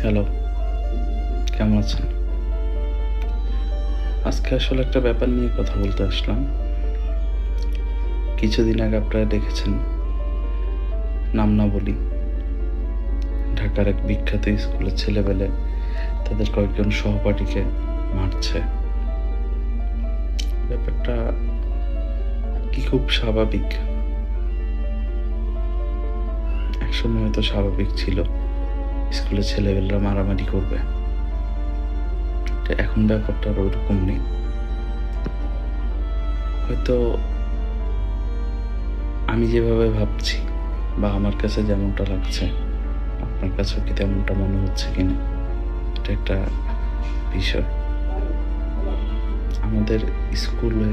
Hello, কেমন আছেন? আজকে আসলে একটা ব্যাপার নিয়ে কথা বলতে আসলাম। কিছুদিন আগে আপনারা দেখেছেন, নাম না বলি, ঢাকার এক বিখ্যাত স্কুলের ছেলেবেলে তাদের কয়েকজন সহপাঠীকে মারছে। ব্যাপারটা কি খুব স্বাভাবিক? একসময় হয়তো স্বাভাবিক ছিল স্কুলের ছেলেবেলেরা মারামারি করবে। এখন ব্যাপারটা আর ওইরকম নেই। হয়তো আমি যেভাবে ভাবছি বা আমার কাছে যেমনটা লাগছে, আপনার কাছেও কি তেমনটা মনে হচ্ছে কিনা, এটা একটা বিষয়। আমাদের স্কুলে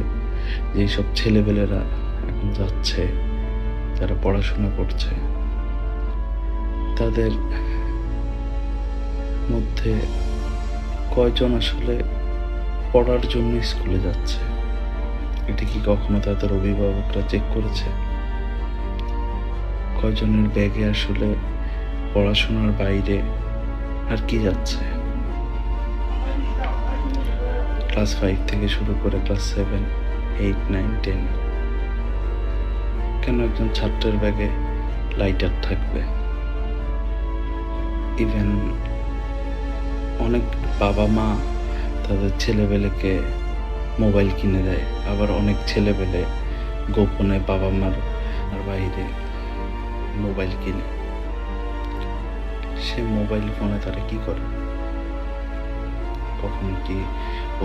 যেসব ছেলেপেলেরা এখন যাচ্ছে, যারা পড়াশোনা করছে, তাদের মধ্যে কয়জন আসলে পড়ার জন্য স্কুলে যাচ্ছে? এটা কি কখনো তাদের অভিভাবকরা চেক করেছে? কয়জনের ব্যাগে আসলে পড়াশোনার বাইরে আর কি যাচ্ছে? ক্লাস 5 থেকে শুরু করে ক্লাস 7, 8, 9, 10, কেন একজন ছাত্রের ব্যাগে লাইটার থাকবে? ইভেন অনেক বাবা মা তাদের ছেলেবেলেকে মোবাইল কিনে দেয়, আবার অনেক ছেলেবেলে গোপনে বাবা মার বাইরে মোবাইল কিনে। সে মোবাইল ফোনে তারা কি করে? কখনো কি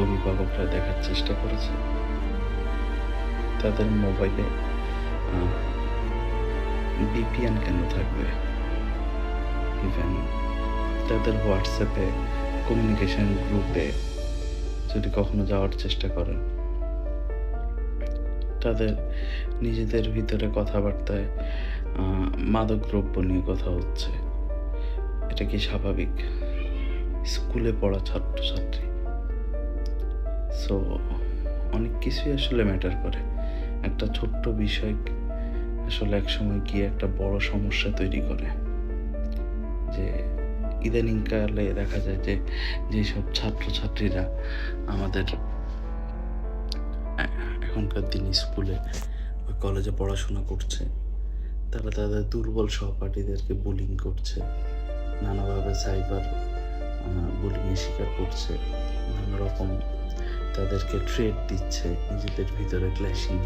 অভিভাবকরা দেখার চেষ্টা করেছে তাদের মোবাইলে VPN কেন থাকবে? ইভেন তাদের হোয়াটসঅ্যাপে কমিউনিকেশন গ্রুপে যদি কখনো যাওয়ার চেষ্টা করেন, তাদের নিজেদের ভিতরে কথাবার্তায় মাদক দ্রব্য নিয়ে কথা হচ্ছে। এটা কি স্বাভাবিক? স্কুলে পড়া ছাত্রছাত্রী, সো অনেক কিছুই আসলে ম্যাটার করে। একটা ছোট্ট বিষয় আসলে একসময় গিয়ে একটা বড় সমস্যা তৈরি করে। যে ইদানিংকালে দেখা যায় যে যেসব ছাত্রছাত্রীরা আমাদের এখনকার দিনে স্কুলে বা কলেজে পড়াশোনা করছে, তারা তাদের দুর্বল সহপাঠীদেরকে বুলিং করছে, নানাভাবে সাইবার বুলিংয়ের শিকার করছে, নানা রকম তাদেরকে ট্রেড দিচ্ছে, নিজেদের ভিতরে ক্ল্যাশিং,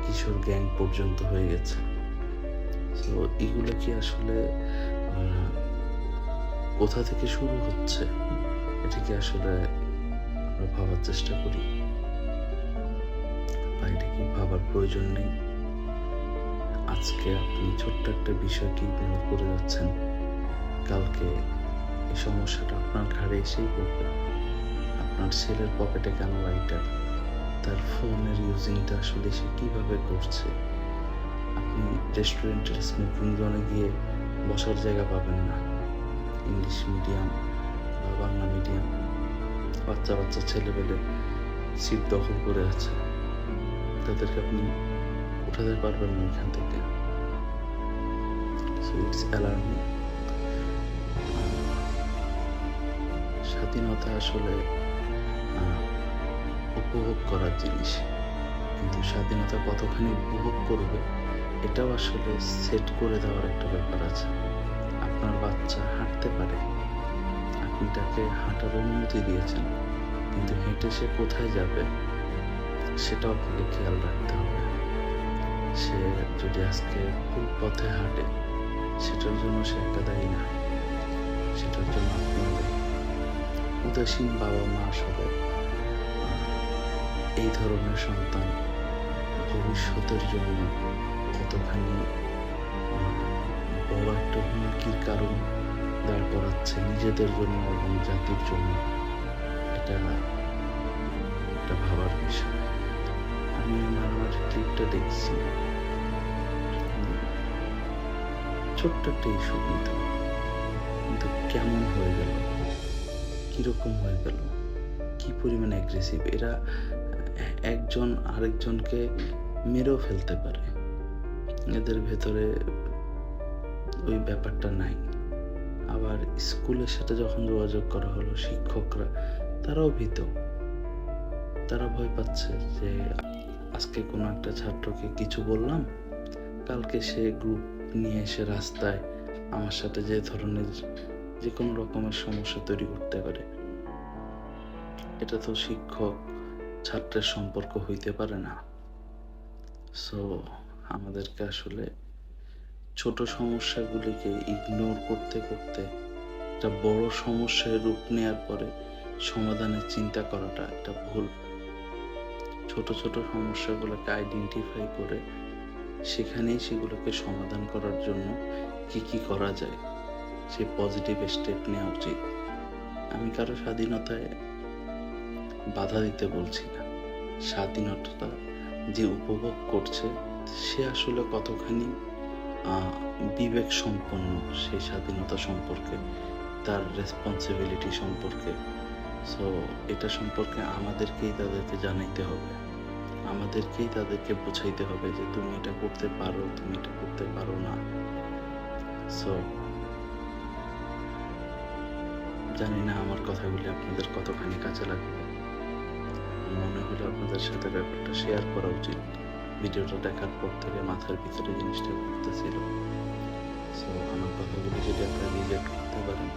কিশোর গ্যাং পর্যন্ত হয়ে গেছে। তো এগুলো কি আসলে কোথা থেকে শুরু হচ্ছে? এটা কি আসলে আমরা ভাবার চেষ্টা করি, বা এটা কি ভাবার প্রয়োজন নেই? আজকে আপনি ছোট্ট একটা বিষয়টি ইগনোর করে যাচ্ছেন, কালকে এই সমস্যাটা আপনার ঘাড়ে এসেই পড়বে। আপনার ছেলের পকেটে কেন লাইটার? তার ফোনের ইউজিংটা আসলে সে কিভাবে করছে? আপনি রেস্টুরেন্টের স্মোকিং জোনে গিয়ে বসার জায়গা পাবেন না। ইংলিশ মিডিয়াম বা বাংলা মিডিয়াম বাচ্চা বাচ্চা ছেলেবেলে সিট দখল করে আছে, তাদেরকে আপনি উঠাতে পারবেন না এখান থেকে। So it's alarming. স্বাধীনতা আসলে উপভোগ করার জিনিস, কিন্তু স্বাধীনতা কতখানি উপভোগ করবে এটাও আসলে সেট করে দেওয়ার একটা ব্যাপার আছে। আপনার বাচ্চা হাঁটতে পারে, আপনি তাকে হাঁটার অনুমতি দিয়েছেন, কিন্তু হেঁটে সে কোথায় যাবে সেটাও আপনাকে খেয়াল রাখতে হবে। সে যদি আজকে ভুল পথে হাঁটে, সেটার জন্য সে একা দায়ী না, সেটার জন্য আপনার উদাসীন বাবা মা সহ এই ধরনের সন্তান ভবিষ্যতের জন্য কতখানি বড় একটা হুমকির কারণ দাঁড় করাচ্ছে নিজেদের জন্য এবং জাতির জন্য, এটা একটা ভাবার বিষয়। আমি আমার ক্লিপটা দেখছি, ছোট্ট একটা ইস্যু, কিন্তু কেমন হয়ে গেল, কিরকম হয়ে গেল, কি পরিমাণ অ্যাগ্রেসিভ। এরা একজন আরেকজনকে মেরেও ফেলতে পারে, এদের ভেতরে ওই ব্যাপারটা নাই। আবার আবার স্কুলের সাথে যখন যোগাযোগ করা হলো, শিক্ষকরা তারাও ভীত। তারা ভয় পাচ্ছে যে আজকে কোনো একটা ছাত্রকে কিছু বললাম, কালকে সে গ্রুপ নিয়ে এসে রাস্তায় আমার সাথে যে ধরনের যে কোনো রকমের সমস্যা তৈরি করতে পারে। এটা তো শিক্ষক ছাত্রের সম্পর্ক হইতে পারে না। সো আমাদেরকে আসলে ছোট সমস্যাগুলিকে ইগনোর করতে করতে একটা বড় সমস্যার রূপ নেওয়ার পরে সমাধানের চিন্তা করাটা একটা ভুল। ছোট ছোট সমস্যাগুলোকে আইডেন্টিফাই করে সেখানেই সেগুলোকে সমাধান করার জন্য কি কি করা যায় সেই পজিটিভ স্টেপ নেওয়া উচিত। আমি কারো স্বাধীনতায় বাধা দিতে বলছি না। স্বাধীনতা যে উপভোগ করছে সে আসলে কতখানি বিবেক সম্পন্ন সেই স্বাধীনতা সম্পর্কে, তার রেসপন্সিবিলিটি সম্পর্কে। সো এটা সম্পর্কে আমাদেরকেই তাদেরকে জানাইতে হবে, আমাদেরকেই তাদেরকে বোঝাইতে হবে যে তুমি এটা করতে পারো, তুমি এটা করতে পারো না। সো জানি না আমার কথাগুলি আপনাদের কতখানি কাজে লাগবে। মনে হলো আপনাদের সাথে ব্যাপারটা শেয়ার করা উচিত। ভিডিওটা দেখার পর থেকে মাথার ভিতরে জিনিসটা ঘুরতেছিল। সো আমার কথাগুলি যদি আপনারা রিলেট করতে পারেন